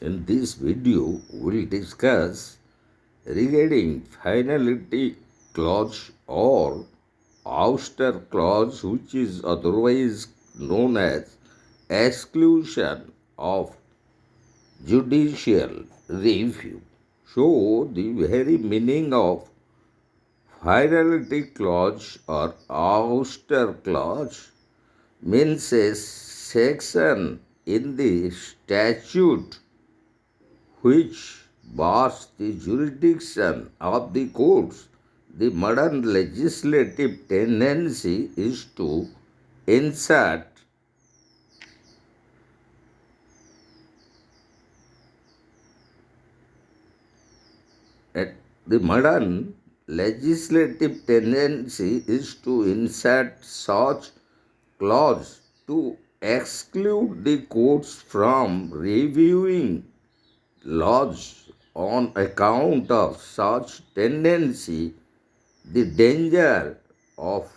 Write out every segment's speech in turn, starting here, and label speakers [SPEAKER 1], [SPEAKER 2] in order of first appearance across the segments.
[SPEAKER 1] In this video, we'll discuss regarding finality clause or Ouster clause, which is otherwise known as exclusion of judicial review. So, the very meaning of finality clause or Ouster clause means a section in the statute which bars the jurisdiction of the courts. The modern legislative tendency is to insert the modern legislative tendency is to insert such clause to exclude the courts from reviewing laws on account of such tendency. The danger of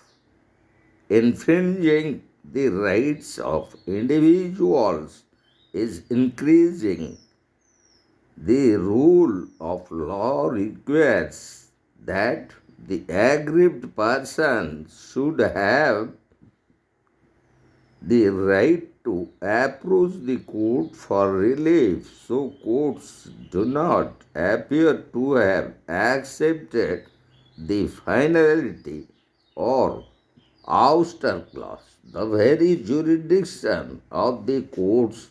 [SPEAKER 1] infringing the rights of individuals is increasing. The rule of law requires that the aggrieved person should have the right to approach the court for relief, so courts do not appear to have accepted the finality or ouster clause. The very jurisdiction of the courts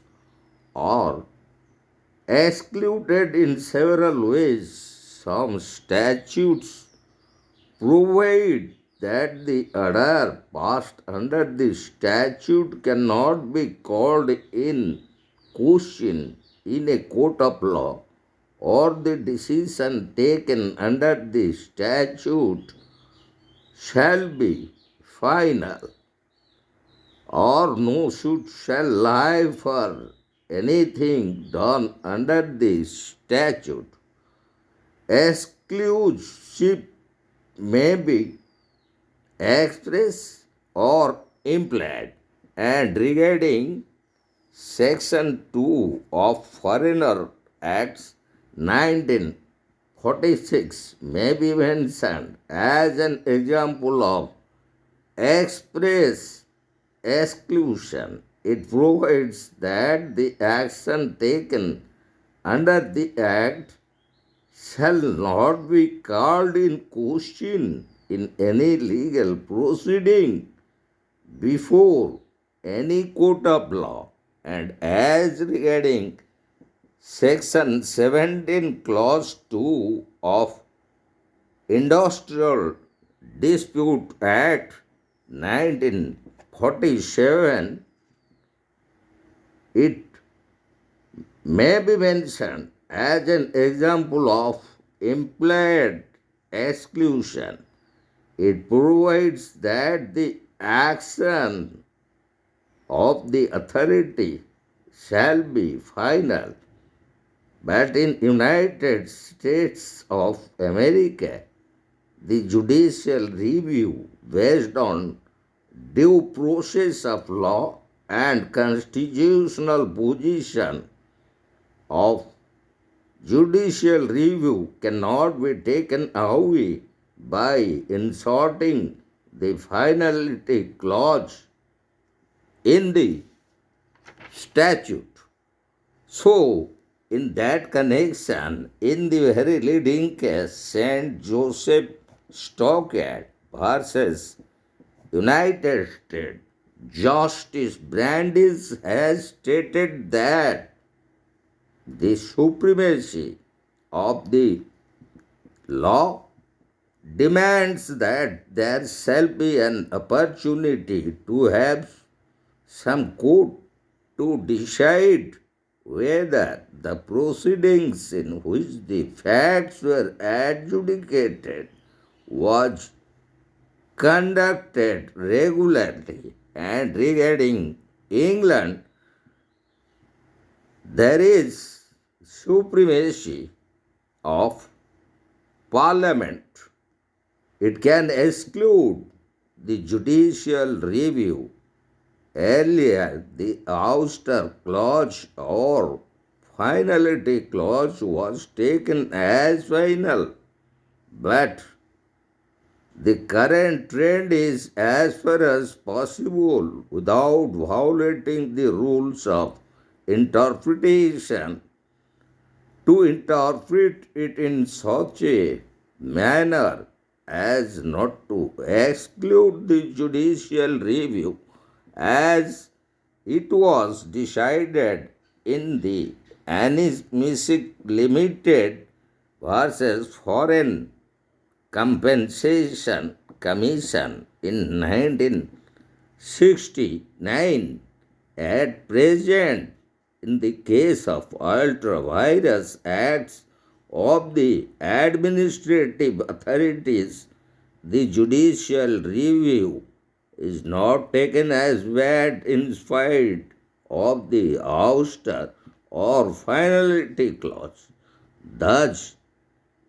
[SPEAKER 1] are excluded in several ways. Some statutes provide that the order passed under the statute cannot be called in question in a court of law, or the decision taken under the statute shall be final, or no suit shall lie for anything done under the statute. Exclusive may be express or implied. And regarding Section 2 of Foreigner Acts 1946 may be mentioned as an example of express exclusion. It provides that the action taken under the Act shall not be called in question in any legal proceeding before any court of law. And as regarding Section 17, Clause 2 of Industrial Dispute Act 1947, it may be mentioned as an example of implied exclusion. It provides that the action of the authority shall be final. But in United States of America, the judicial review based on due process of law and constitutional position of judicial review cannot be taken away by inserting the finality clause in the statute. So, in that connection, in the very leading case, St. Joseph Stockade versus United States, Justice Brandeis has stated that the supremacy of the law demands that there shall be an opportunity to have some court to decide whether the proceedings in which the facts were adjudicated was conducted regularly. And regarding England, there is supremacy of Parliament. It can exclude the judicial review. Earlier, the Ouster clause or finality clause was taken as final, but the current trend is as far as possible without violating the rules of interpretation to interpret it in such a manner as not to exclude the judicial review as it was decided in the Anamnestic Limited versus Foreign Compensation Commission in 1969. At present, in the case of Ultra Vires Acts of the administrative authorities, the judicial review is not taken as bad in spite of the ouster or finality clause. Thus,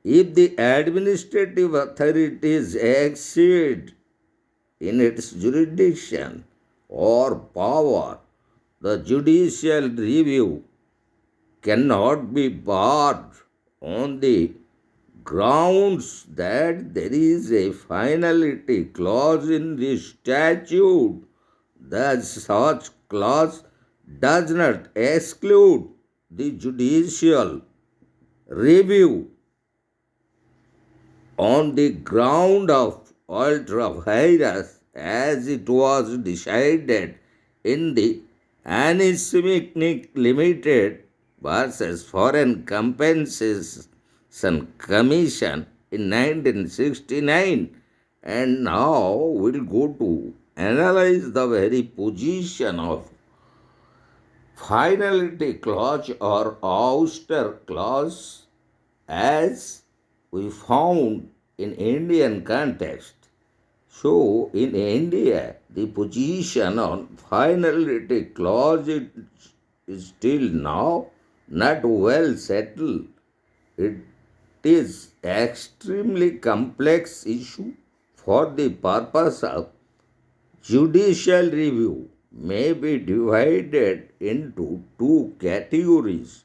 [SPEAKER 1] if the administrative authorities exceed in its jurisdiction or power, the judicial review cannot be barred on the grounds that there is a finality clause in the statute. Thus, such clause does not exclude the judicial review on the ground of ultra vires as it was decided in the Anamnestic Limited versus Foreign Compensation Commission in 1969. And now we'll go to analyze the very position of finality clause or ouster clause as we found in Indian context. So, in India, the position on finality clause is still now not well settled. It is extremely complex issue. For the purpose of judicial review may be divided into two categories: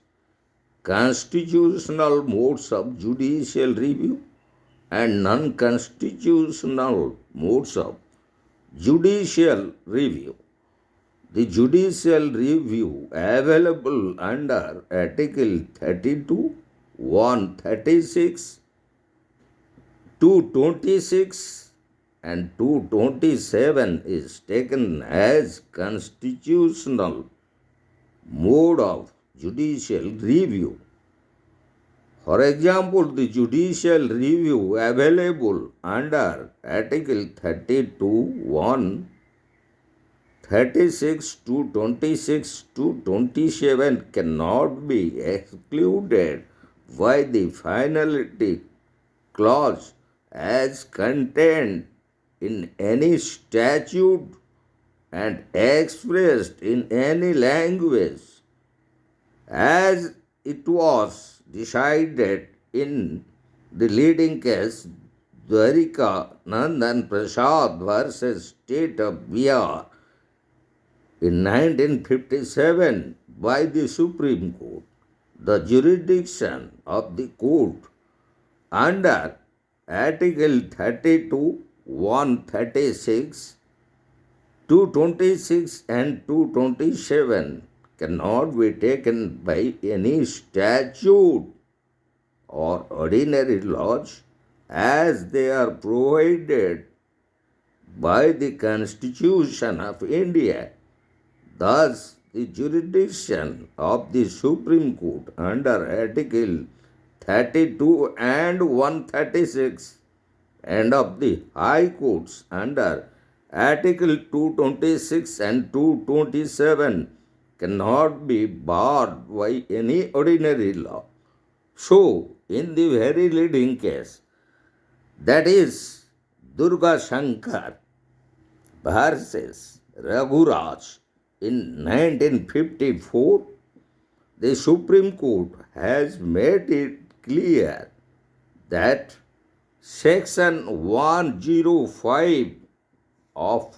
[SPEAKER 1] constitutional modes of judicial review and non-constitutional modes of judicial review. The judicial review available under Article 32, 136, 226 and 227 is taken as constitutional mode of judicial review. For example, the judicial review available under Article 32, 1, 36, 226, 227 cannot be excluded by the finality clause as contained in any statute and expressed in any language as it was decided in the leading case Dwarika Nandan Prasad versus State of Bihar in 1957 by the Supreme Court. The jurisdiction of the court under Article 32, 136, 226 and 227 cannot be taken by any statute or ordinary laws as they are provided by the Constitution of India. Thus, the jurisdiction of the Supreme Court under Article 32 and 136 and of the High Courts under Article 226 and 227 cannot be barred by any ordinary law. So, in the very leading case, that is Durga Shankar versus Raghuraj in 1954, the Supreme Court has made it clear that Section 105 of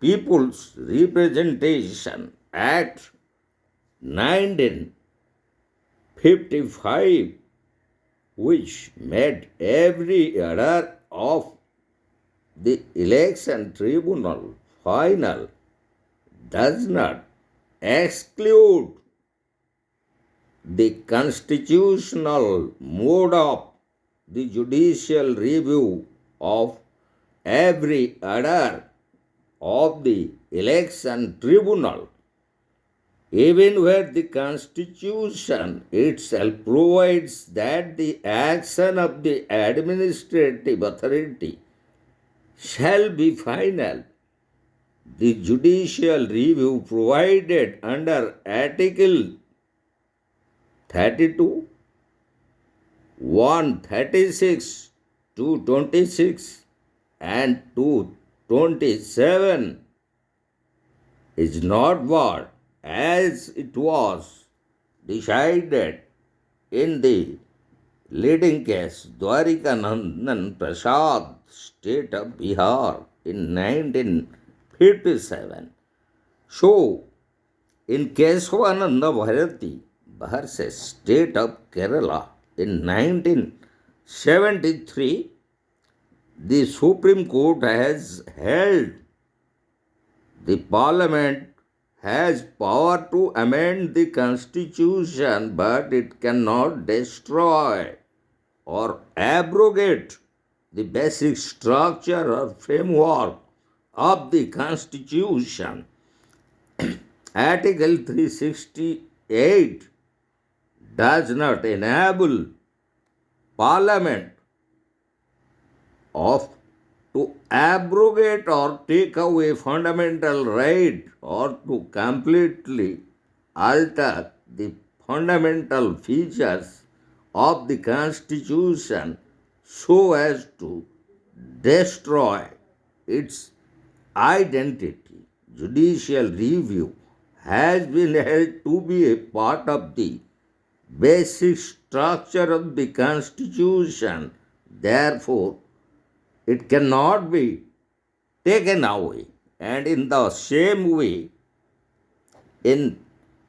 [SPEAKER 1] People's Representation Act 19 1955, which made every order of the election tribunal final, does not exclude the constitutional mode of the judicial review of every order of the election tribunal, even where the Constitution itself provides that the action of the administrative authority shall be final. The judicial review provided under Article 32, 136, 226, and 227 is not what, as it was decided in the leading case Dwarika Prasad, State of Bihar, in 1957. So, in Keshavananda Bharati versus State of Kerala in 1973, the Supreme Court has held the Parliament has power to amend the Constitution, but it cannot destroy or abrogate the basic structure or framework of the Constitution. Article 368 does not enable Parliament of to abrogate or take away fundamental right or to completely alter the fundamental features of the Constitution so as to destroy its identity. Judicial review has been held to be a part of the basic structure of the Constitution. Therefore, it cannot be taken away. And in the same way, in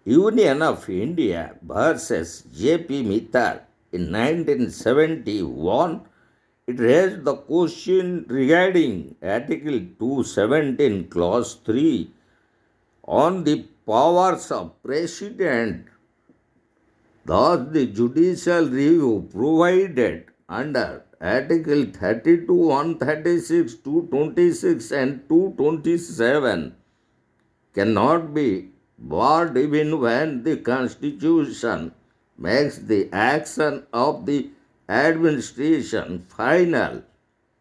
[SPEAKER 1] Union of India versus J.P. Mittal in 1971, it raised the question regarding Article 217, Clause 3 on the powers of President. Thus, the judicial review provided under Article 32, 136, 226 and 227 cannot be barred even when the Constitution makes the action of the administration final.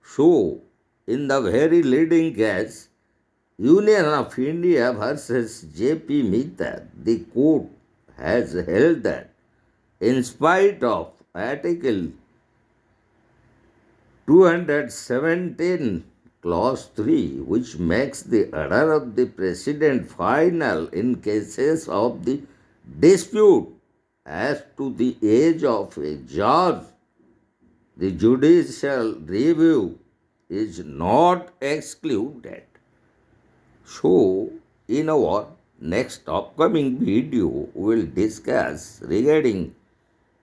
[SPEAKER 1] So, in the very leading case, Union of India versus J.P. Mittal, the court has held that in spite of Article 217, Clause 3, which makes the order of the President final in cases of the dispute as to the age of a judge, the judicial review is not excluded. So, in our next upcoming video, we will discuss regarding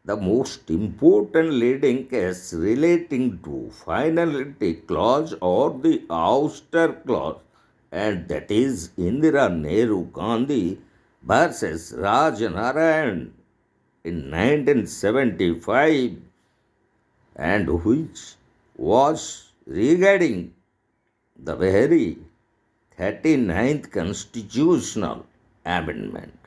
[SPEAKER 1] the most important leading case relating to Finality Clause or the Ouster Clause, and that is Indira Nehru Gandhi versus Raj Narayan in 1975, and which was regarding the very 39th Constitutional Amendment.